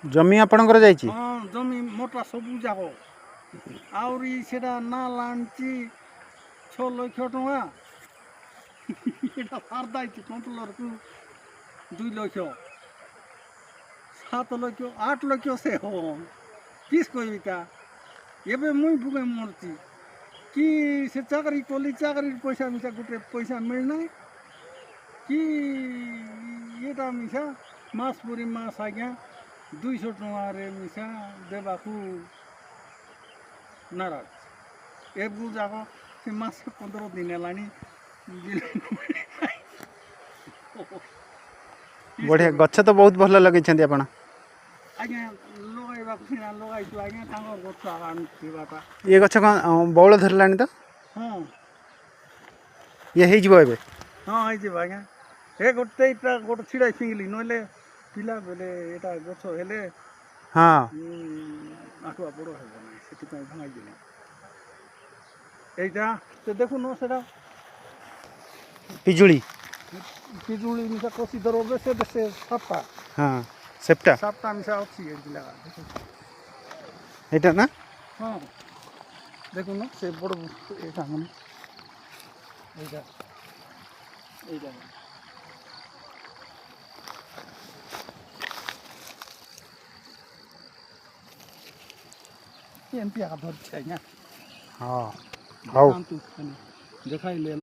जमी आपणकर जाइछि हाँ जमी मोटा सबू जाक आउरी सेटा ना लांची 6 लाख टଙ୍କା एटा फारदा कंट्रोलर को 2 लाख 7 लाख 8 लाख से हो किस कोई का एबे मुई भुगे मरती कि से चाकरी कोली चाकरी पैसा मिसा गुटे पैसा मिलना कि एटा मिसा मास पूरी मास आज्ञा 200 टଙ୍କା रे मिसा देबाकू नाराज एबू जाक से मास 15 दिन लानी बढ़िया गछ तो बहुत भल लगे आपण आज्ञा लगाइबाकू सिना लगाइछु आज्ञा तांगर गछ आनिबाटा ये गछ कौन बौल धरलानी तो हाँ ये हो जीवो एबे हाँ आई जे आज्ञा हे गोटे गोटे छिड़ाई फिंगली नले पिला बेले एटा गछ हेले हाँ आठुआ बड़ हेब ना से भांगाई देले এইটা তো দেখুন সেটা पिजुली পিজুলি মিশা কষি ধরো বেশে বেশে সাতটা हाँ सेप्टा সাতটা মিশা অছি এই লাগা এটা না হ্যাঁ দেখুন সে বড় এটা মানে এইটা এইটা এমপি আধর চাই না हाँ हाउ দেখাইলে